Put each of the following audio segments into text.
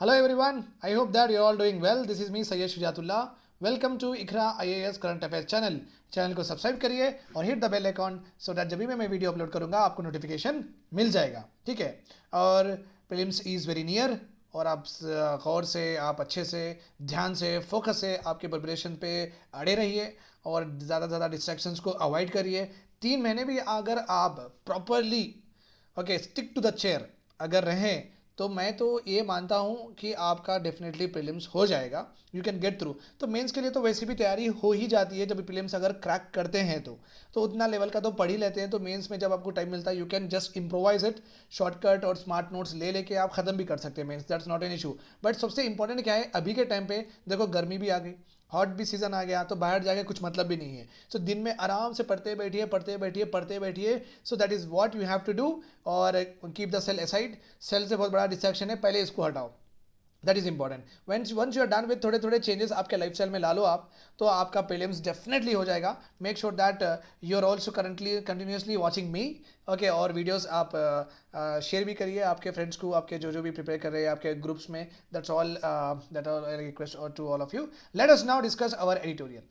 Hello everyone, I hope that you're all doing well. This is me Sayyid Shujatullah. Welcome to Iqra IAS current affairs channel को subscribe करिए और hit the bell icon so that जब भी मैं video upload करूंगा आपको notification मिल जाएगा। ठीक है, और प्रीलिम्स इज़ वेरी नियर और आप गौर से, आप अच्छे से, ध्यान से, फोकस से आपके प्रिपरेशन पे अड़े रहिए और ज़्यादा से ज़्यादा डिस्ट्रैक्शंस को अवॉइड करिए। 3 महीने भी अगर आप properly stick to the chair अगर रहें तो मैं तो ये मानता हूँ कि आपका डेफिनेटली प्रीलिम्स हो जाएगा, यू कैन गेट थ्रू। तो मेंस के लिए तो वैसे भी तैयारी हो ही जाती है, जब प्रीलिम्स अगर क्रैक करते हैं तो उतना लेवल का तो पढ़ ही लेते हैं। तो मेंस में जब आपको टाइम मिलता है you can just improvise it, shortcut और स्मार्ट नोट्स ले लेके आप ख़त्म भी कर सकते हैं mains, that's not an issue. But सबसे इंपॉर्टेंट क्या है, अभी के टाइम पे देखो गर्मी भी आ गई, हॉट भी सीजन आ गया, तो बाहर जाके कुछ मतलब भी नहीं है। सो दिन में आराम से पढ़ते बैठिए। So that is what you have to do. और keep the cell aside, cell से बहुत बड़ा डिस्ट्रैक्शन है, पहले इसको हटाओ, that is important. Once you are done with थोड़े थोड़े चेंजेस आपके लाइफ स्टाइल में ला लो आप, तो आपका प्रीलिम्स डेफिनेटली हो जाएगा। Make sure that you are also currently continuously watching me. Okay, और वीडियोस आप शेयर भी करिए आपके फ्रेंड्स को, आपके जो भी प्रिपेयर कर रहे हैं आपके ग्रुप्स में। That's all, that all request to all of you. Let us now discuss our editorial.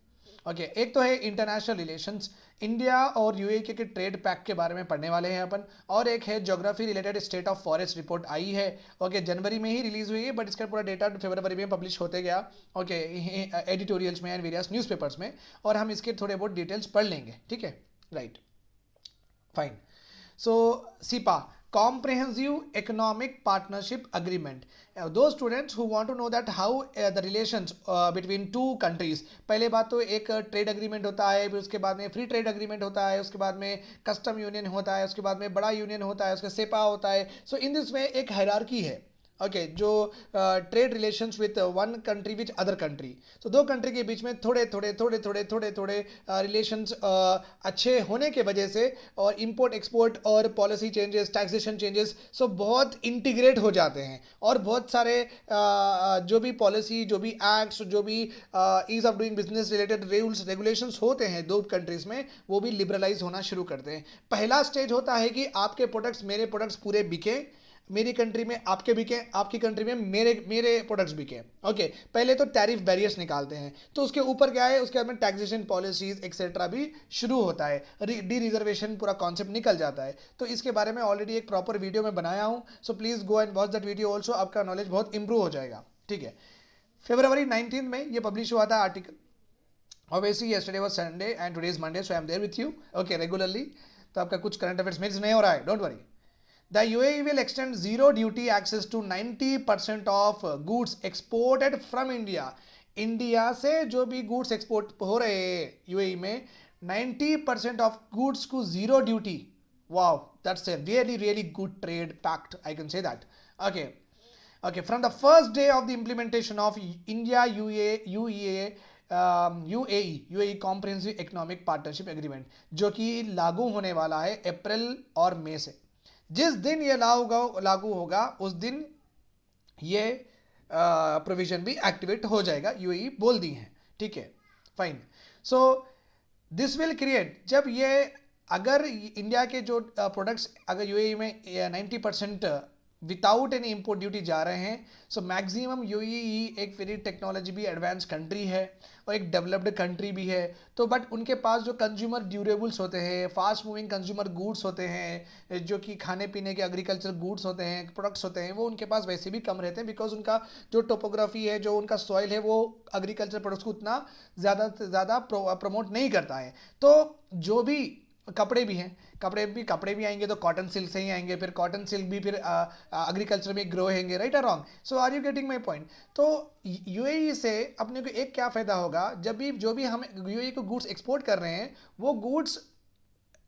Okay, एक तो है इंटरनेशनल रिलेशंस, इंडिया और यूएई के ट्रेड पैक के बारे में पढ़ने वाले हैं अपन, और एक है geography related state of forest report आई है। ओके, जनवरी में ही रिलीज हुई है बट इसका पूरा डेटा फरवरी में पब्लिश होते गया। ओके, एडिटोरियल्स में एंड वेरियस न्यूज़पेपर्स में, और हम इसके थोड़े बहुत डिटेल्स पढ़ लेंगे। ठीक है, right, fine. So, SIPA, Comprehensive Economic Partnership Agreement. Those students who want to know that how the relations between two countries, पहले बात तो एक ट्रेड एग्रीमेंट होता है, फिर उसके बाद में फ्री ट्रेड एग्रीमेंट होता है, उसके बाद में कस्टम यूनियन होता है, उसके बाद में बड़ा यूनियन होता है, उसके सेपा होता है। सो इन दिस में एक हायरार्की है। ओके, जो trade relations with one country which other country, तो दो कंट्री के बीच में थोड़े रिलेशंस अच्छे होने के वजह से, और इंपोर्ट एक्सपोर्ट और पॉलिसी चेंजेस, टैक्सेशन चेंजेस, सो बहुत इंटीग्रेट हो जाते हैं। और बहुत सारे जो भी पॉलिसी, जो भी एक्ट्स, जो भी ease of doing business related rules regulations होते हैं दो कंट्रीज में, वो भी लिबरलाइज होना शुरू करते हैं। पहला स्टेज होता है कि आपके प्रोडक्ट्स, मेरे प्रोडक्ट्स पूरे बिके, मेरी कंट्री में आपके बिके, आपकी कंट्री में मेरे मेरे प्रोडक्ट्स बिके। ओके, पहले तो टैरिफ बैरियर्स निकालते हैं, तो उसके ऊपर क्या है, उसके बाद में टैक्सेशन पॉलिसीज एक्सेट्रा भी शुरू होता है, डी रिजर्वेशन पूरा कॉन्सेप्ट निकल जाता है। तो इसके बारे में ऑलरेडी एक प्रॉपर वीडियो में बनाया हूँ, so please go and watch that video also, आपका नॉलेज बहुत इंप्रूव हो जाएगा। ठीक है, फरवरी 19 में ये पब्लिश हुआ था article. Obviously yesterday was Sunday and today is Monday, so I am there with you, okay, regularly। तो आपका कुछ करंट अफेयर्स मिस नहीं हो रहा है, don't worry. The UAE will extend zero duty access to 90% of goods exported from India. India से जो भी गुड्स एक्सपोर्ट हो रहे हैं यूएई में, 90% ऑफ गुड्स को zero duty. Wow, that's a really really good trade pact, I can say that. Okay, okay, from the first day of the implementation of India UAE Comprehensive Economic Partnership Agreement, जो कि लागू होने वाला है अप्रैल और मई से। जिस दिन ये लागू होगा उस दिन ये प्रोविजन भी एक्टिवेट हो जाएगा, यूएई बोल दी है। ठीक है, fine. So this will create, जब ये, अगर इंडिया के जो प्रोडक्ट्स अगर यूएई में 90% विदाउट एनी इम्पोर्ट ड्यूटी जा रहे हैं, सो मैक्सिमम यूएई एक वेरी टेक्नोलॉजी भी एडवांस कंट्री है और एक डेवलप्ड कंट्री भी है। तो बट उनके पास जो कंज्यूमर ड्यूरेबल्स होते हैं, फास्ट मूविंग कंज्यूमर गुड्स होते हैं, जो कि खाने पीने के एग्रीकल्चर गुड्स होते हैं, प्रोडक्ट्स होते हैं, वो उनके पास वैसे भी कम रहते हैं, बिकॉज उनका जो टोपोग्राफी है, जो उनका सॉइल है, वो एग्रीकल्चर प्रोडक्ट्स को उतना ज़्यादा से ज़्यादा प्रमोट नहीं करता है। तो जो भी कपड़े भी हैं, कपड़े भी आएंगे तो कॉटन सिल्क से ही आएंगे, फिर कॉटन सिल्क भी फिर एग्रीकल्चर में ग्रो होंगे, राइट और wrong. So are you getting my point. तो यूएई से अपने को एक क्या फ़ायदा होगा, जब भी जो भी हम यूएई को गुड्स एक्सपोर्ट कर रहे हैं, वो गुड्स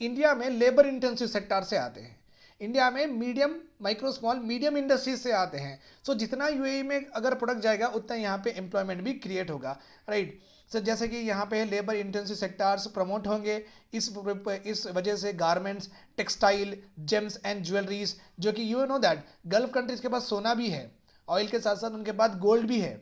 इंडिया में लेबर इंटेंसिव सेक्टर से आते हैं, इंडिया में medium, micro, small, medium industries से आते हैं। सो जितना यूएई में अगर प्रोडक्ट जाएगा उतना यहाँ पे एम्प्लॉयमेंट भी क्रिएट होगा, राइट। सो जैसे कि यहाँ पे लेबर इंटेंसिव सेक्टर्स प्रमोट होंगे, इस वजह से garments, textile, James and jewelleries, जो कि you know that gulf countries के पास सोना भी है, ऑयल के साथ साथ उनके पास गोल्ड भी है,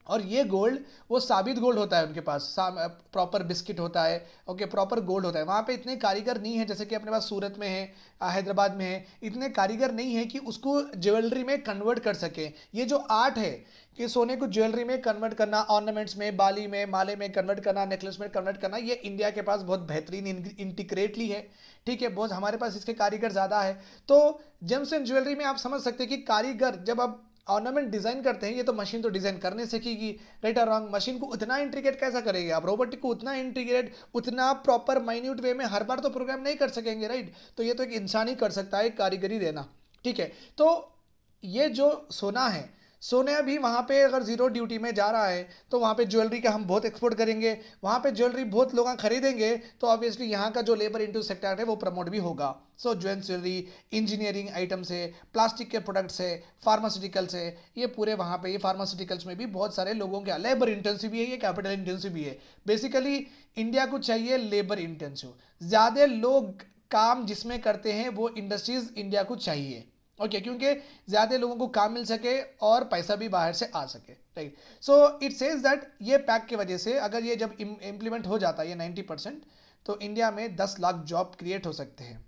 और ये गोल्ड वो साबित गोल्ड होता है उनके पास, प्रॉपर बिस्किट होता है, ओके, प्रॉपर गोल्ड होता है। वहाँ पे इतने कारीगर नहीं है जैसे कि अपने पास सूरत में है, हैदराबाद में है, इतने कारीगर नहीं है कि उसको ज्वेलरी में कन्वर्ट कर सके। ये जो आर्ट है कि सोने को ज्वेलरी में कन्वर्ट करना, ऑर्नामेंट्स में, बाली में, माले में कन्वर्ट करना, नेकलेस में कन्वर्ट करना, ये इंडिया के पास बहुत बेहतरीन इंटीग्रेटली है। ठीक है, बहुत हमारे पास इसके कारीगर ज़्यादा है। तो जेम्स एंड ज्वेलरी में आप समझ सकते हैं कि कारीगर जब आप ऑर्नामेंट डिजाइन करते हैं, ये तो मशीन तो डिजाइन करने सीखेगी, राइट और रॉन्ग, मशीन को उतना इंटीग्रेट कैसा करेगी आप, रोबोटिक को उतना इंटीग्रेट, उतना प्रॉपर माइन्यूट वे में हर बार तो प्रोग्राम नहीं कर सकेंगे, राइट। तो ये तो एक इंसान ही कर सकता है कारीगरी देना। ठीक है, तो ये जो सोना है, सोना भी वहाँ पे अगर जीरो ड्यूटी में जा रहा है तो वहाँ पे ज्वेलरी का हम बहुत एक्सपोर्ट करेंगे, वहाँ पे ज्वेलरी बहुत लोग खरीदेंगे, तो ऑब्वियसली यहाँ का जो लेबर इंटू सेक्टर है वो प्रमोट भी होगा। सो ज्वेलरी, इंजीनियरिंग आइटम से, प्लास्टिक के प्रोडक्ट से, फार्मास्यूटिकल से, ये पूरे वहाँ पे, ये फार्मास्यूटिकल्स में भी बहुत सारे लोगों के लेबर इंटेंसिव भी है, ये कैपिटल इंटेंसिव भी है। बेसिकली इंडिया को चाहिए लेबर इंटेंसिव, ज़्यादा लोग काम जिसमें करते हैं वो इंडस्ट्रीज इंडिया को चाहिए, ओके, क्योंकि ज़्यादा लोगों को काम मिल सके और पैसा भी बाहर से आ सके, right. So it says that ये पैक की वजह से अगर ये जब इम्प्लीमेंट हो जाता है ये 90%, तो इंडिया में 10 लाख जॉब क्रिएट हो सकते हैं,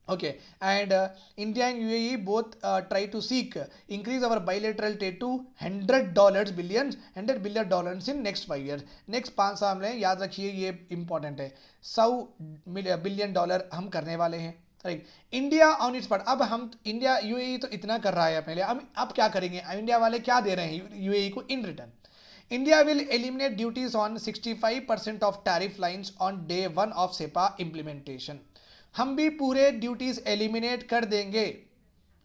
okay, and India and UAE both try to seek increase our bilateral trade to $100 billion in next 5 years। next 5 साल में, याद रखिए ये important है, $100 बिलियन हम करने वाले हैं, right. India on it's part, अब हम इंडिया, यूएई तो इतना कर रहा है अपने लिए, अब क्या करेंगे, इंडिया वाले क्या दे रहे हैं यूएई को in return. India will eliminate duties on 65% of tariff lines on day 1 of CEPA implementation। हम भी पूरे ड्यूटीज एलिमिनेट कर देंगे,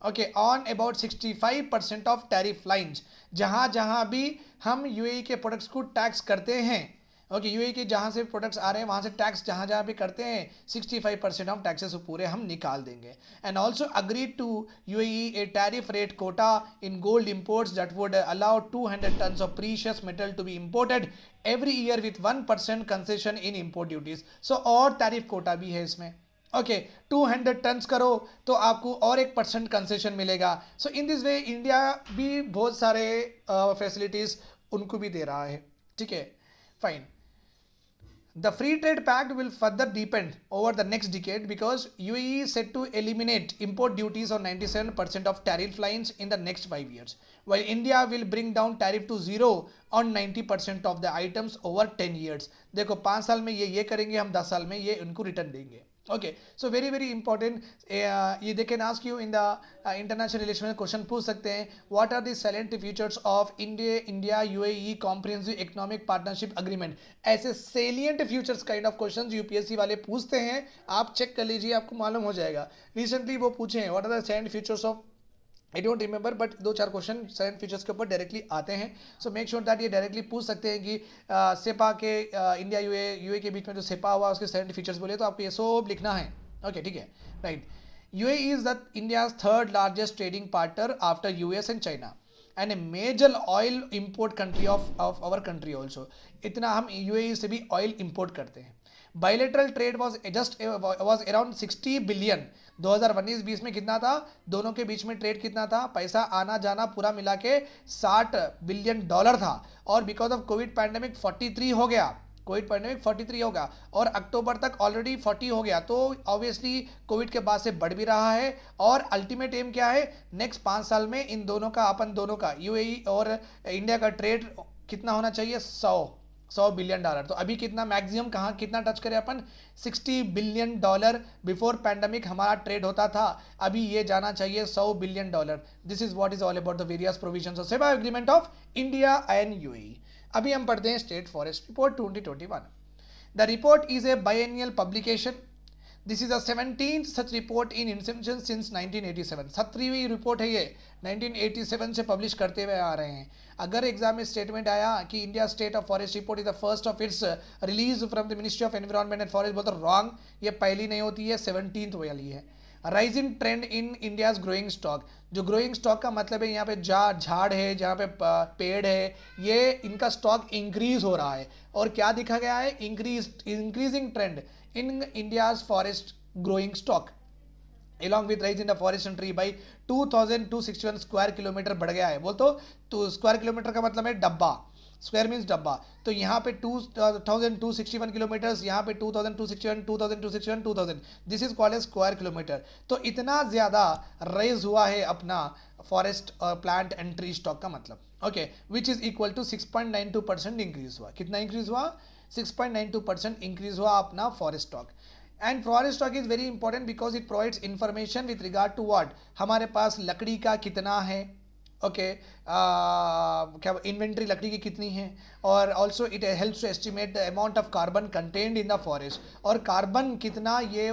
okay, on about 65% of tariff lines, जहां जहां भी हम यूएई के प्रोडक्ट्स को टैक्स करते हैं, ओके, यूएई के जहां से प्रोडक्ट्स आ रहे हैं वहां से टैक्स जहां जहां भी करते हैं 65% ऑफ टैक्सेस पूरे हम निकाल देंगे। And also agree to UAE a tariff rate quota in gold imports that would allow 200 tons of precious metal to be imported every year with 1% concession in import duties. So और tariff Kota भी है इसमें, okay, 200 turns करो तो आपको और 1% concession मिलेगा। सो in this way India भी बहुत सारे फैसिलिटीज उनको भी दे रहा है, ठीक है, fine. The free trade pact will further deepen over the next decade because UAE is set to eliminate import duties on 97% of tariff lines in the next 5 years, while India will bring down tariff to zero on 90% of the items over 10 years। देखो 5 साल में ये करेंगे, हम 10 साल में ये उनको रिटर्न देंगे, okay. So very very important, ये they can ask you in the international relation में क्वेश्चन पूछ सकते हैं, what are the silent features of India UAE comprehensive economic partnership agreement. ऐसे salient futures kind of question UPSC वाले पूछते हैं, आप चेक कर लीजिए, आपको मालूम हो जाएगा। रिसेंटली वो पूछे हैं what are the silent features of, I don't remember, but 2-4 question silent features के ऊपर डायरेक्टली आते हैं। सो मेक श्योर दैट ये डायरेक्टली पूछ सकते हैं कि सेपा के इंडिया यूए के बीच में जो सेपा हुआ उसके साइलेंट फीचर्स बोले, तो आपको ये सब लिखना है, ओके, ठीक है, right. UAE is the India's third largest trading partner after US and China and a major oil import country of our country also. इतना हम यूएई से भी ऑयल इंपोर्ट करते हैं। Bilateral trade was around 60 billion. 2019-20 में कितना था, दोनों के बीच में ट्रेड कितना था, पैसा आना जाना पूरा मिला के $60 बिलियन था, और बिकॉज ऑफ कोविड पैंडेमिक 43 हो गया, कोविड पैंडेमिक 43 होगा, और अक्टूबर तक ऑलरेडी 40 हो गया, तो ऑब्वियसली कोविड के बाद से बढ़ भी रहा है। और अल्टीमेट एम क्या है, नेक्स्ट 5 साल में इन दोनों का, अपन दोनों का, यूएई और इंडिया का ट्रेड कितना होना चाहिए, 100 बिलियन डॉलर। तो अभी कितना मैक्सिमम कहाँ कितना टच करें अपन, 60 बिलियन डॉलर बिफोर पैंडेमिक हमारा ट्रेड होता था, अभी ये जाना चाहिए 100 billion dollar. This is what is all about the various provisions of CEPA agreement of India and UAE. अभी हम पढ़ते हैं state forest report 2021। The report is a biennial publication. This is the 17th such report in inception since 1987। 17वीं रिपोर्ट है ये, 1987 से publish करते हुए आ रहे हैं। अगर एग्जाम में स्टेटमेंट आया कि India state of forest report is the first of its release from the ministry of environment and forest, बहुत रॉन्ग, ये पहली नहीं होती है, 17th वाली है। Rising trend in India's growing stock. जो ग्रोइंग स्टॉक का मतलब है यहाँ पे झाड़ है, जहाँ पे पेड़ है, ये इनका स्टॉक इंक्रीज हो रहा है। और क्या दिखा गया है, increasing trend in India's forest growing stock along with rise in the forest and tree by 2261 square kilometre बढ़ गया है। बोल तो स्क्वायर किलोमीटर का मतलब है डब्बा, स्क्वायर मीन्स डब्बा, तो यहाँ पे 2261 किलोमीटर्स, यहाँ पे 2261, 2261, 2000, this is called as square kilometre. तो इतना ज़्यादा रेज हुआ है अपना forest plant and tree stock का मतलब, okay, which is equal to 6.92% increase हुआ। कितना इंक्रीज हुआ? 6.92% इंक्रीज हुआ अपना forest stock. And forest stock is very important because it provides information with regard to what, हमारे पास लकड़ी का कितना है, ओके, क्या इन्वेंट्री लकड़ी की कितनी है, और also it helps to estimate the amount of carbon contained in the forest, और कार्बन कितना ये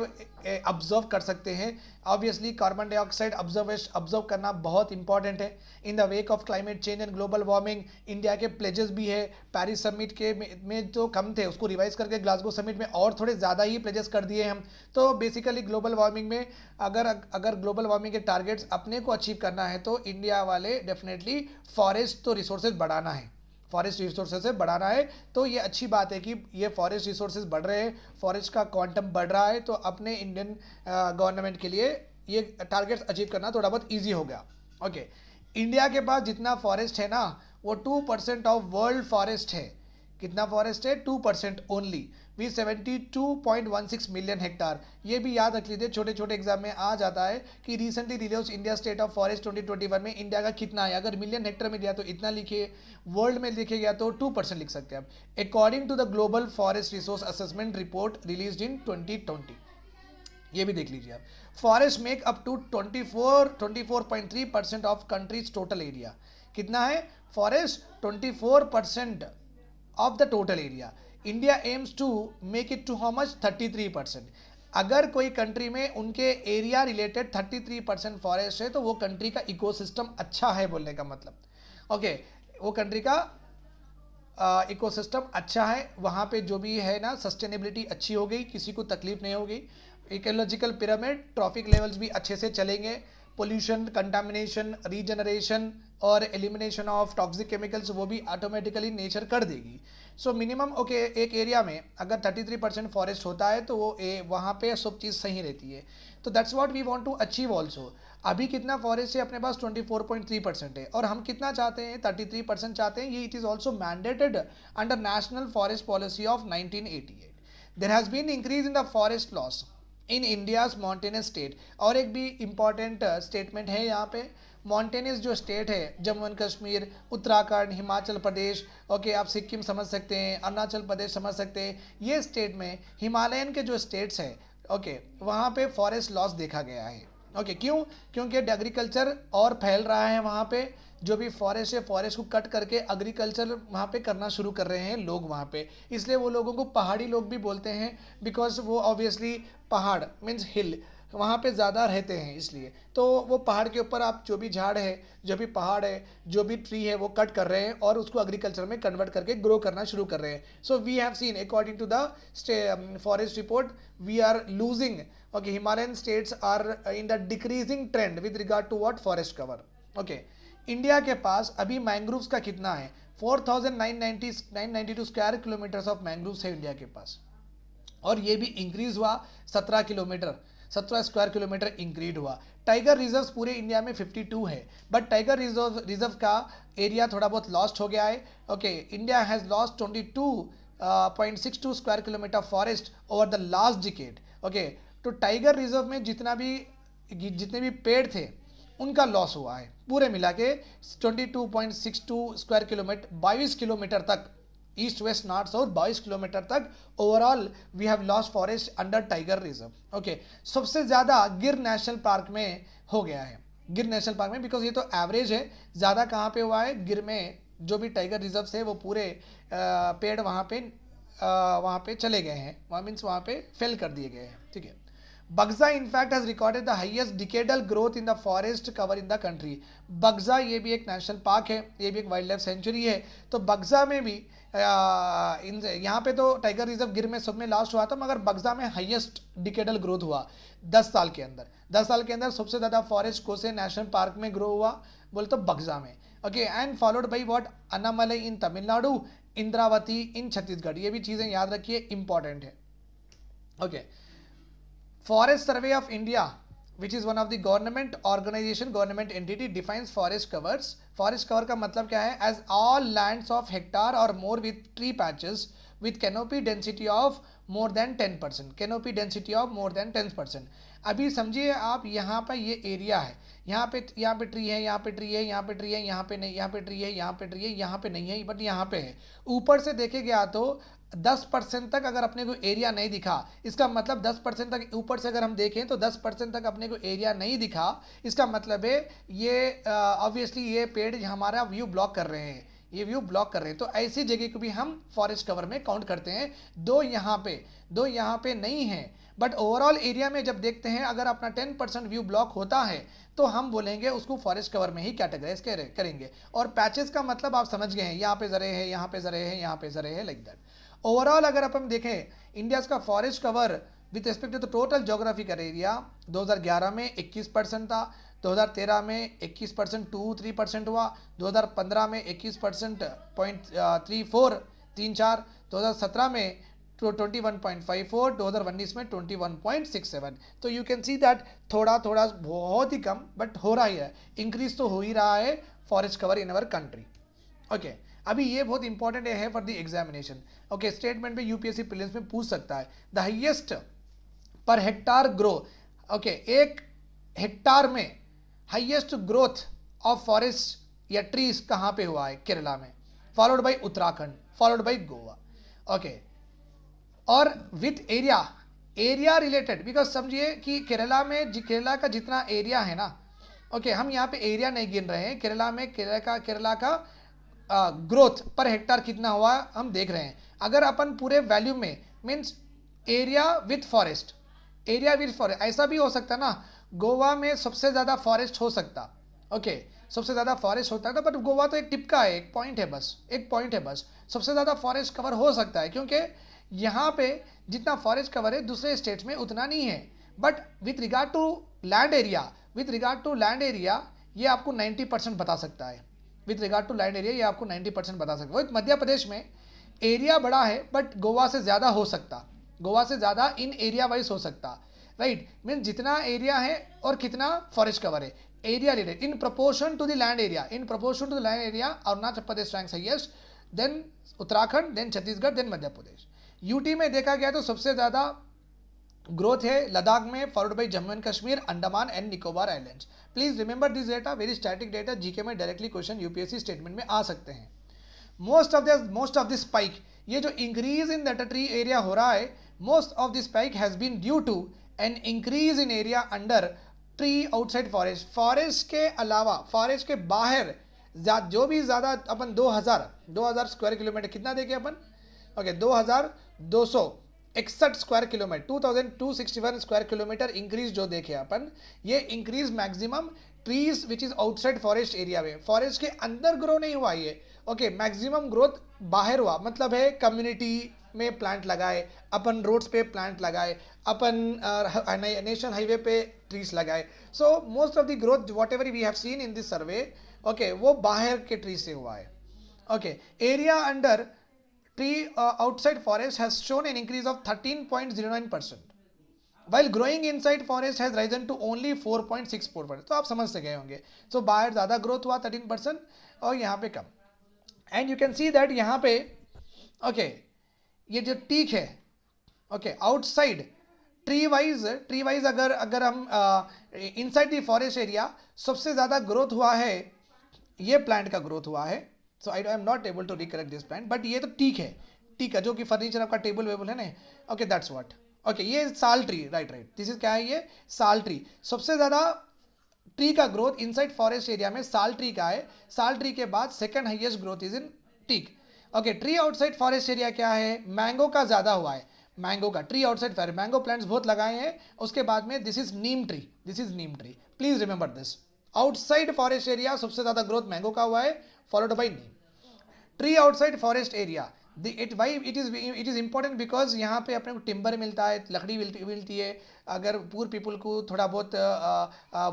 ऑब्जर्व कर सकते हैं। ऑब्वियसली कार्बन डाइऑक्साइड ऑब्जर्व करना बहुत इंपॉर्टेंट है in the wake of climate change and global warming. India के प्लेजेस भी है, पेरिस समिट के में जो कम थे उसको रिवाइज करके ग्लासगो समिट में और थोड़े ज़्यादा ही प्लेजेस कर दिए हम। तो बेसिकली ग्लोबल वार्मिंग में अगर ग्लोबल वार्मिंग के टारगेट्स अपने को अचीव करना है तो इंडिया वाले डेफिनेटली फॉरेस्ट तो रिसोर्सेज बढ़ाना है, फॉरेस्ट रिसोर्सेज से बढ़ाना है। तो ये अच्छी बात है कि ये फॉरेस्ट रिसोर्सेज बढ़ रहे हैं, फॉरेस्ट का क्वांटम बढ़ रहा है, तो अपने इंडियन गवर्नमेंट के लिए ये टारगेट्स अचीव करना थोड़ा बहुत ईजी हो गया। ओके, इंडिया के पास जितना फॉरेस्ट है ना वो 2% ऑफ वर्ल्ड फॉरेस्ट है। कितना फॉरेस्ट है? 2% ओनली, वी 72.16 मिलियन हेक्टार। ये भी याद रख लीजिए, छोटे छोटे एग्जाम में आ जाता है कि recently release India state of forest 2021 में इंडिया का कितना है। अगर मिलियन हेक्टर में दिया तो इतना लिखिए, वर्ल्ड में लिखे गया तो 2% लिख सकते हैं आप। According to the global forest resource assessment report release in 2020, ये भी देख लीजिए आप। Forest make up to 24.3% of country's total area. कितना है? Forest 24% of the total area. India aims to make it to how much? 33%। अगर कोई country में उनके एरिया रिलेटेड 33% फॉरेस्ट है तो वो कंट्री का इकोसिस्टम अच्छा है बोलने का मतलब, ओके, वो कंट्री का इकोसिस्टम अच्छा है, वहाँ पे जो भी है ना सस्टेनेबिलिटी अच्छी हो गई, किसी को तकलीफ नहीं होगी, इकोलॉजिकल पिरामिड, ट्रॉफिक लेवल्स भी अच्छे से चलेंगे, पोल्यूशन, कंटामिनेशन, रीजनरेशन और एलिमिनेशन ऑफ टॉक्सिक केमिकल्स वो भी ऑटोमेटिकली नेचर कर देगी। सो मिनिमम ओके, एक एरिया में अगर 33% फॉरेस्ट होता है तो वो वहाँ पे सब चीज़ सही रहती है। तो that's what we want to achieve also. अभी कितना फॉरेस्ट है अपने पास? 24.3% है, और हम कितना चाहते हैं? 33% चाहते हैं। ये it is also mandated under national forest policy of 1988। There has been increase in the forest loss in India's mountainous state. और एक भी इंपॉर्टेंट स्टेटमेंट है यहाँ पे, माउंटेनियस जो स्टेट है, जम्मू एंड कश्मीर, उत्तराखंड, हिमाचल प्रदेश, ओके, आप सिक्किम समझ सकते हैं, अरुणाचल प्रदेश समझ सकते हैं, ये स्टेट में हिमालयन के जो स्टेट्स हैं, ओके, वहाँ पे फॉरेस्ट लॉस देखा गया है। ओके, क्यों? क्योंकि एग्रीकल्चर और फैल रहा है वहाँ पे, जो भी फॉरेस्ट है फॉरेस्ट को कट करके एग्रीकल्चर वहाँ पे करना शुरू कर रहे हैं लोग वहाँ पे, इसलिए वो लोगों को पहाड़ी लोग भी बोलते हैं, बिकॉज वो ऑब्वियसली पहाड़ मीन्स हिल वहाँ पे ज़्यादा रहते हैं, इसलिए तो वो पहाड़ के ऊपर आप जो भी झाड़ है, जो भी पहाड़ है, जो भी ट्री है वो कट कर रहे हैं और उसको एग्रीकल्चर में कन्वर्ट करके ग्रो करना शुरू कर रहे हैं। So we have seen according to the forest report we are losing, okay, Himalayan states are in the decreasing trend with regard to what? Forest cover. Okay, India के पास अभी मैंग्रोव्स का कितना है? 4992 स्क्वायर किलोमीटर्स ऑफ मैंग्रोव्स है India के पास, और ये भी इंक्रीज हुआ 17 किलोमीटर, 17 स्क्वायर किलोमीटर इंक्रीज हुआ। टाइगर रिजर्व पूरे इंडिया में 52 है, बट टाइगर रिजर्व का एरिया थोड़ा बहुत लॉस्ट हो गया है। Okay, India has lost 22.62 square kilometre forest over the last decade. Okay, तो टाइगर रिजर्व में जितने भी पेड़ थे उनका लॉस हुआ है, पूरे मिला के 22.62 स्क्वायर किलोमीटर, 22 किलोमीटर तक, east west north south 22 kilometre तक overall we have lost forest under tiger reserve. Okay, सबसे ज़्यादा गिर नेशनल पार्क में हो गया है, गिर नेशनल पार्क में, बिकॉज ये तो एवरेज है, ज़्यादा कहाँ पे हुआ है? गिर में जो भी टाइगर रिजर्व है वो पूरे पेड़ वहाँ पे चले गए हैं, वहाँ मीन्स वहाँ पे फेल कर दिए गए हैं, ठीक है। बक्सा in fact has recorded the highest decadal growth in the forest cover in the country। बक्सा ये भी एक नेशनल पार्क है, ये भी एक वाइल्ड लाइफ सेंचुरी है, तो बक्सा में भी यहाँ पे तो टाइगर रिजर्व गिर में सब में लास्ट हुआ था, मगर बक्सा में हाईएस्ट डिकेडल ग्रोथ हुआ 10 साल के अंदर। 10 साल के अंदर सबसे ज़्यादा फॉरेस्ट को से नेशनल पार्क में ग्रो हुआ बोले तो बक्सा में। Okay, and followed by what? Annamalai in Tamil Nadu, Indravati in Chhattisgarh. ये भी चीज़ें याद रखिए, इंपॉर्टेंट है। Okay, forest survey of India which is one of the government organization, government entity defines forest covers. Forest cover का मतलब क्या है? As all lands of hectare or more with tree patches with canopy density of more than 10%. Canopy density of more than 10%. अभी समझिए आप, यहाँ पर ये एरिया है, यहाँ पे ट्री है, यहाँ पे ट्री है, यहाँ पे ट्री है, यहाँ पे नहीं, यहाँ पे ट्री है, यहाँ पे ट्री है, यहाँ पे नहीं है, बट यहाँ पे है. ऊपर से देखे गया तो 10% तक अगर अपने को एरिया नहीं दिखा, इसका मतलब 10% तक ऊपर से अगर हम देखें तो 10% तक अपने को एरिया नहीं दिखा, इसका मतलब है ये ऑब्वियसली ये पेड़ हमारा व्यू ब्लॉक कर रहे हैं, ये व्यू ब्लॉक कर रहे हैं. तो ऐसी जगह को भी हम फॉरेस्ट कवर में काउंट करते हैं. दो यहाँ पे नहीं है, बट ओवरऑल एरिया में जब देखते हैं अगर अपना 10% व्यू ब्लॉक होता है तो हम बोलेंगे उसको फॉरेस्ट कवर में ही कैटेगराइज करेंगे. और पैचेस का मतलब आप समझ गए हैं, यहाँ पे ज़रे है, यहाँ पे ज़रे है, यहाँ पे ज़रे है, लाइक दैट. ओवरऑल अगर अपन देखें इंडिया का forest cover with respect to total geographical area 2011 में 21% था, 2013 में 21.23% हुआ, 2015 में 21.34, 2017 में 21.54, 2019 में 21.67. तो यू कैन सी दैट थोड़ा बहुत ही कम बट हो रहा ही है, इंक्रीज तो हो ही रहा है forest cover in our country. Okay, अभी ये बहुत इंपॉर्टेंट है for the examination. Okay, statement में यूपीएससी प्रीलिम्स में पूछ सकता है द हाईएस्ट पर हेक्टार ग्रो. ओके, एक हेक्टार में हाईएस्ट ग्रोथ ऑफ फॉरेस्ट या ट्रीज कहाँ पे हुआ है? केरला में, followed by Uttarakhand, followed by Goa. Okay, और विथ एरिया रिलेटेड, बिकॉज समझिए कि केरला का जितना एरिया है ना, ओके, हम यहाँ पे एरिया नहीं गिन रहे हैं, केरला का ग्रोथ पर हेक्टार कितना हुआ हम देख रहे हैं. अगर अपन पूरे वैल्यू में मीन्स एरिया विथ फॉरेस्ट, ऐसा भी हो सकता ना, गोवा में सबसे ज़्यादा फॉरेस्ट हो सकता. ओके, सबसे ज़्यादा फॉरेस्ट होता था, बट गोवा तो एक टिप का है, एक पॉइंट है बस. सबसे ज़्यादा फॉरेस्ट कवर हो सकता है क्योंकि यहाँ पे जितना फॉरेस्ट कवर है दूसरे स्टेट्स में उतना नहीं है. But with regard to land area ये आपको 90% बता सकता है. With regard to land area ये आपको 90% बता सकता है. मध्य प्रदेश में एरिया बड़ा है बट गोवा से ज़्यादा हो सकता, गोवा से ज़्यादा इन एरिया वाइज हो सकता, राइट. मीन्स जितना एरिया है और कितना फॉरेस्ट कवर है, area related in proportion to the land area. Arunachal Pradesh ranks highest, then Uttarakhand, then Chhattisgarh, then Madhya Pradesh. UT में देखा गया तो सबसे ज़्यादा ग्रोथ है लद्दाख में, followed by Jammu and Kashmir, Andaman and Nicobar islands. Please remember this data, very static data, GK में डायरेक्टली क्वेश्चन यूपीएससी स्टेटमेंट में आ सकते हैं. मोस्ट ऑफ दिस स्पाइक, ये जो increase in that tree area हो रहा है, most of this spike has been due to an increase in area under tree outside forest. Forest के अलावा, फॉरेस्ट के बाहर जो भी ज़्यादा अपन 2000 स्क्वायर किलोमीटर कितना देखे अपन? Okay, 2261 square kilometre, 2261 square kilometre increase जो देखे अपन, ये increase maximum trees which is outside forest area में. फॉरेस्ट के अंदर ग्रो नहीं हुआ ये. ओके, मैक्सिमम ग्रोथ बाहर हुआ, मतलब है कम्युनिटी में प्लांट लगाए, अपन रोड्स पे प्लांट लगाए, अपन नेशनल हाईवे पे ट्रीज लगाए. So most of the growth whatever we have seen in this survey, okay, वो बाहर के ट्री से हुआ है. Okay, area under tree outside forest has shown an increase of 13.09%, while growing inside forest has risen to only 4.64%. तो आप समझ से गए होंगे. So बाहर ज़्यादा ग्रोथ हुआ 13% और यहाँ पे कम. And you can see that यहाँ पे ओके, ये जो टीक है, ओके, आउटसाइड ट्री वाइज अगर हम इनसाइड द फॉरेस्ट एरिया सबसे ज़्यादा ग्रोथ हुआ है, ये प्लांट का ग्रोथ हुआ है. So I am not able to recorrect this plant, but ये तो टीक है जो कि फर्नीचर आपका टेबल वेबल है ना. Okay, that's what. ओके, ये साल ट्री, राइट, दिस इज क्या है? ये साल ट्री. सबसे ज़्यादा ट्री का ग्रोथ इनसाइड फॉरेस्ट एरिया में साल ट्री का है. साल ट्री के बाद second highest growth is in teak. Okay, tree outside forest area क्या है? मैंगो का ज़्यादा हुआ है. मैंगो का tree outside forest, mango plants बहुत लगाए हैं. उसके बाद में this is neem tree. Please remember this. Outside forest area सबसे ज़्यादा ग्रोथ मैंगो का हुआ है, followed by neem. Tree outside forest area, it is important because यहाँ पे अपने को टिम्बर मिलता है, लकड़ी मिलती है. अगर पुअर पीपल को थोड़ा बहुत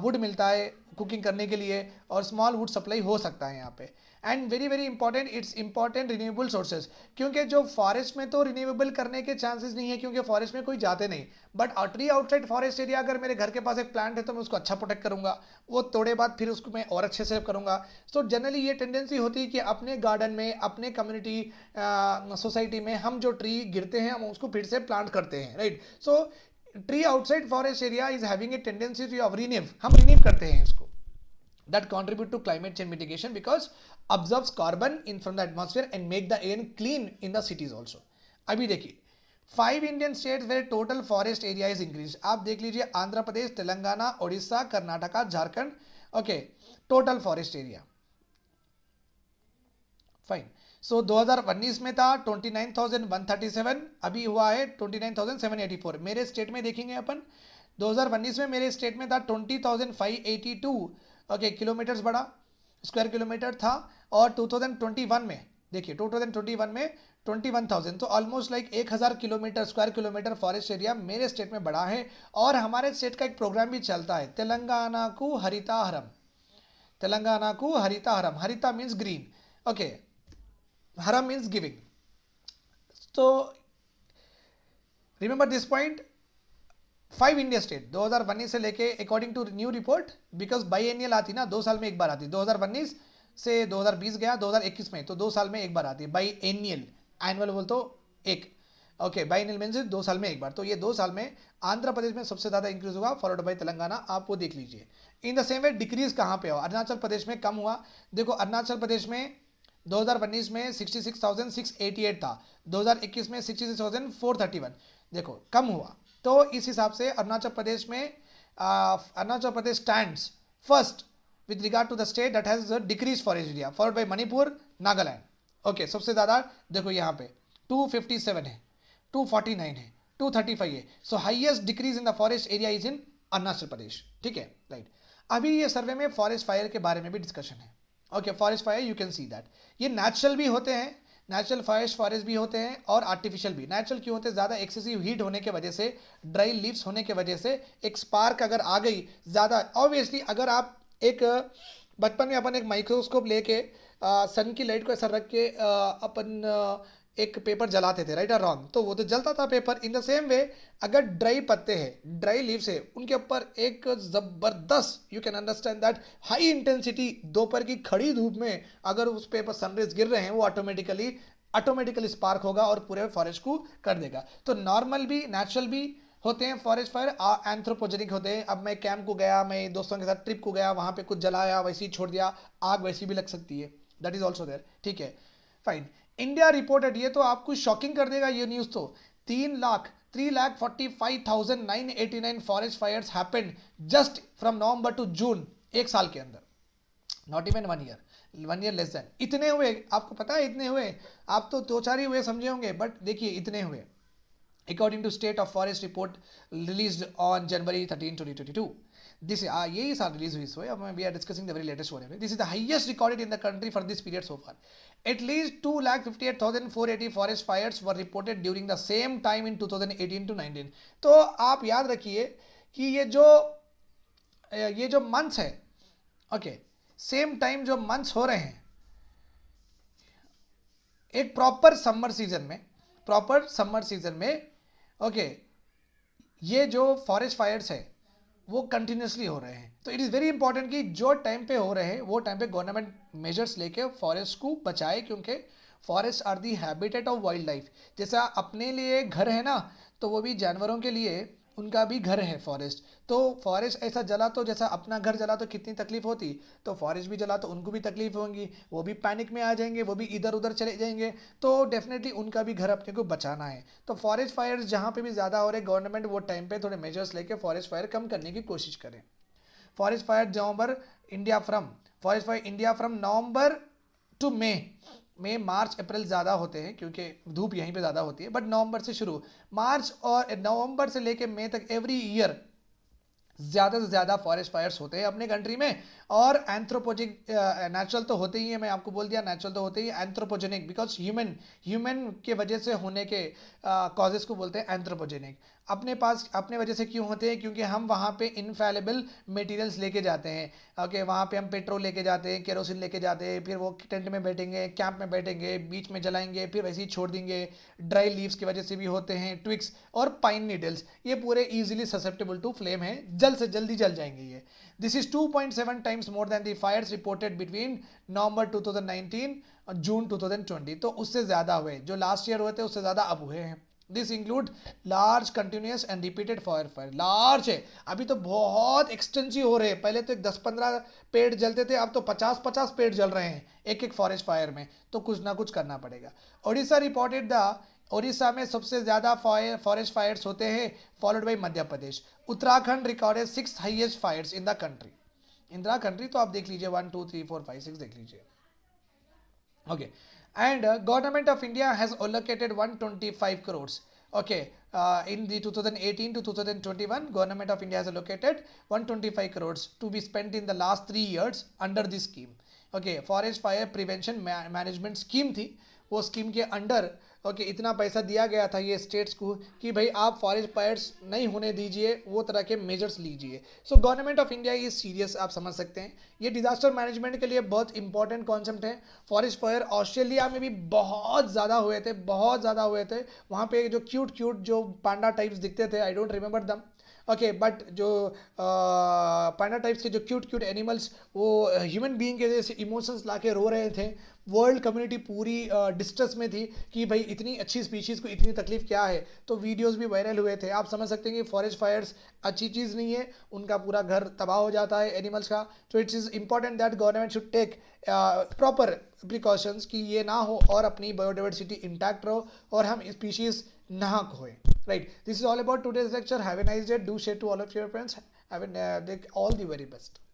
वुड मिलता है, कुकिंग करने के लिए, और स्मॉल वुड सप्लाई हो सकता है यहाँ पे। And very very important, it's important renewable sources, क्योंकि जो फॉरेस्ट में तो रिन्यूएबल करने के चांसेस नहीं है, क्योंकि फॉरेस्ट में कोई जाते नहीं। But tree outside forest area, अगर मेरे घर के पास एक प्लांट है तो मैं उसको अच्छा प्रोटेक्ट करूंगा, वो तोड़े बाद फिर उसको मैं और अच्छे से करूंगा। सो जनरली ये टेंडेंसी होती है कि अपने गार्डन में, अपने कम्युनिटी सोसाइटी में हम जो ट्री गिरते हैं हम उसको फिर से प्लांट करते हैं, right. So tree outside forest area is having a tendency to renew, हम रिन्यू करते हैं इसको, that contribute to climate change mitigation because absorbs carbon in from the atmosphere and make the air clean in the cities also। अभी देखिए 5 Indian states where total forest area is increase, आप देख लीजिए Andhra Pradesh, Telangana, Orissa, Karnataka, Jharkhand, okay, total forest area fine. So 2019 में था 29,137, अभी हुआ है 29,784। मेरे स्टेट में देखेंगे अपन, 2019 में मेरे स्टेट में था 20,582, ओके, किलोमीटर्स बढ़ा, स्क्वायर किलोमीटर था। और 2021 में देखिए 2021 में 21,000, तो almost like 1,000 kilometre, square kilometre forest area मेरे स्टेट में बढ़ा है। और हमारे स्टेट का एक प्रोग्राम भी चलता है, तेलंगाना को हरिताहरम, तेलंगाना को Haritha Haram, Haritha means green, okay, Haram means giving. तो remember this point, 5 India state 2019 से लेके according to new report, because biennial आती ना, 2 साल में एक बार आती, 2019 से 2020 गया 2021 में, तो 2 साल में एक बार आती है बाई एनियल, एनुअल बोल तो एक, ओके, बाई एनियल मीन्स 2 साल में एक बार। तो ये 2 साल में आंध्र प्रदेश में सबसे ज़्यादा इंक्रीज हुआ, फॉलोड बाई तेलंगाना, आप वो देख लीजिए। In the same way decrease कहाँ पे हुआ, अरुणाचल प्रदेश में कम हुआ। देखो अरुणाचल प्रदेश में 2019 में 66,688 था, 2021 में 66,431, देखो कम हुआ। तो इस हिसाब से अरुणाचल प्रदेश में Arunachal Pradesh stands first with regard to the state that has decrease forest area, followed by Manipur, Nagaland, okay. सबसे ज़्यादा देखो यहाँ पे 257 है, 249 है, 235 है। So highest decrease in the forest area is in Arunachal Pradesh, ठीक है, राइट। अभी ये सर्वे में फॉरेस्ट फायर के बारे में भी डिस्कशन है, okay. Forest fire you can see that ये नेचुरल भी होते हैं, नेचुरल फॉरेस्ट भी होते हैं, और आर्टिफिशियल भी। नेचुरल क्यों होते हैं, ज़्यादा एक्सेसिव हीट होने के वजह से, ड्राई लीव्स होने के वजह से एक स्पार्क अगर आ गई ज़्यादा, ऑब्वियसली अगर आप एक बचपन में अपन एक माइक्रोस्कोप लेके सन की लाइट को ऐसा रख के अपन एक पेपर जलाते थे, राइट और रॉन्ग, तो वो तो जलता था paper. In the same way अगर ड्राई पत्ते हैं, ड्राई लीव्स है, उनके ऊपर एक ज़बरदस्त, you can understand that high intensity दोपहर की खड़ी धूप में अगर उस पेपर सनरेज गिर रहे हैं, वो ऑटोमेटिकली स्पार्क होगा और पूरे फॉरेस्ट को कर देगा। तो नॉर्मल भी नेचुरल भी होते हैं फॉरेस्ट फायर, एंथ्रोपोजेनिक होते हैं। अब मैं कैंप को गया, मैं दोस्तों के साथ ट्रिप को गया, वहाँ पे कुछ जलाया, वैसे ही छोड़ दिया, आग वैसी भी लग सकती है, दैट इज ऑल्सो देयर, ठीक है, फाइन। इंडिया रिपोर्टेड, ये तो आपको शॉकिंग कर देगा ये न्यूज़ तो, 3,45,989 forest fires happened just from November to June, एक साल के अंदर, not even 1 year less than, इतने हुए। आपको पता है इतने हुए, आप तो 2-4 ही हुए समझे होंगे, बट देखिए इतने हुए, according to state of forest report released on January 13, 2022। This यही साल रिलीज हुई इसमें, अब we are discussing the very latest one. This is the highest recorded in the country for this period so far. At least 2,58,480 forest fires were reported during the same time in 2018 to 19। तो आप याद रखिए कि ये जो months है, okay, same time जो months हो रहे हैं, एक प्रॉपर समर सीजन में, ओके, ये जो फॉरेस्ट फायर्स है वो कंटिन्यूसली हो रहे हैं। तो इट इज़ वेरी इंपॉर्टेंट कि जो टाइम पे हो रहे हैं वो टाइम पे गवर्नमेंट मेजर्स लेके फॉरेस्ट को बचाए, क्योंकि forest are the habitat of wildlife. जैसा अपने लिए घर है ना, तो वो भी जानवरों के लिए उनका भी घर है फॉरेस्ट। तो फॉरेस्ट ऐसा जला तो जैसा अपना घर जला तो कितनी तकलीफ होती, तो फॉरेस्ट भी जला तो उनको भी तकलीफ होंगी, वो भी पैनिक में आ जाएंगे, वो भी इधर उधर चले जाएंगे। तो डेफिनेटली उनका भी घर अपने को बचाना है। तो फॉरेस्ट फायर्स जहाँ पे भी ज़्यादा हो रहे, गवर्नमेंट वो टाइम पे थोड़े मेजर्स लेके फॉरेस्ट फायर कम करने की कोशिश करें। Forest fire India from November to May March April ज़्यादा होते हैं, क्योंकि धूप यहीं पे ज़्यादा होती है। बट नवंबर से शुरू, मार्च और नवंबर से लेके मई तक एवरी ईयर ज़्यादा से ज़्यादा फॉरेस्ट फायर्स होते हैं अपने कंट्री में। और एंथ्रोपोजेनिक, नेचुरल तो होते ही है, मैं आपको बोल दिया नेचुरल तो होते ही, एंथ्रोपोजेनिक बिकॉज ह्यूमन के वजह से होने के कॉजेस को बोलते हैं एंथ्रोपोजेनिक। अपने वजह से क्यों होते हैं? क्योंकि हम वहाँ पे इनफैलेबल मटेरियल्स लेके जाते हैं। ओके, वहाँ पे हम पेट्रोल लेके जाते हैं, केरोसिन लेके जाते हैं, फिर वो टेंट में बैठेंगे, कैंप में बैठेंगे, बीच में जलाएंगे, फिर वैसे ही छोड़ देंगे। ड्राई लीव्स की वजह से भी होते हैं, ट्विक्स और पाइन नीडल्स, ये पूरे इजीली ससेप्टेबल टू फ्लेम है, जल्द से जल्दी जल जाएंगे ये। This is 2.7 times more than the fires reported between November 2019 और जून 2020। तो उससे ज़्यादा हुए, जो लास्ट ईयर हुए थे उससे ज़्यादा अब हुए हैं। This include large continuous and repeated fire large है, अभी तो बहुत एक्सटेंसिव हो रहे हैं। पहले तो 10-15 पेड़ जलते थे, अब तो 50-50 पेड़ जल रहे हैं एक एक फॉरेस्ट फायर में। तो कुछ ना कुछ करना पड़ेगा। ओडिशा रिपोर्टेड द ओडिशा में सबसे ज़्यादा फॉरेस्ट फायर्स होते हैं, followed by Madhya Pradesh. Uttarakhand recorded 6th highest fires in the country. इंदिरा कंट्री तो आप देख लीजिए, 1 2 3 4 5 6 देख लीजिए। Okay, and government of India has allocated 125 crores. Okay, in the 2018 to 2021, government of India has allocated 125 crores to be spent in the last 3 years under this scheme. Okay, forest fire prevention management scheme थी, वो scheme के under okay इतना पैसा दिया गया था ये states को कि भाई आप फॉरेस्ट फायर्स नहीं होने दीजिए, वो तरह के मेजर्स लीजिए। So government of India is serious, आप समझ सकते हैं। ये डिजास्टर मैनेजमेंट के लिए बहुत इंपॉर्टेंट कॉन्सेप्ट है। फॉरेस्ट फायर ऑस्ट्रेलिया में भी बहुत ज़्यादा हुए थे, बहुत ज़्यादा हुए थे। वहाँ पे जो क्यूट क्यूट जो पांडा टाइप्स दिखते थे, आई डोंट रिमेंबर दम। ओके, बट जो पांडा टाइप्स के जो क्यूट क्यूट एनिमल्स, वो ह्यूमन बीइंग के जैसे इमोशंस लाके रो रहे थे। वर्ल्ड कम्युनिटी पूरी डिस्ट्रेस में थी कि भाई इतनी अच्छी स्पीशीज़ को इतनी तकलीफ क्या है। तो वीडियोस भी वायरल हुए थे। आप समझ सकते हैं कि फॉरेस्ट फायर्स अच्छी चीज़ नहीं है, उनका पूरा घर तबाह हो जाता है एनिमल्स का। तो it's is important that government should take proper precautions कि ये ना हो और अपनी बायोडाइवर्सिटी इंटैक्ट रहो और हम स्पीशीज़ ना खोए। Right, this is all about today's lecture. Have a nice day. Do share to all of your friends. Have a all the very best.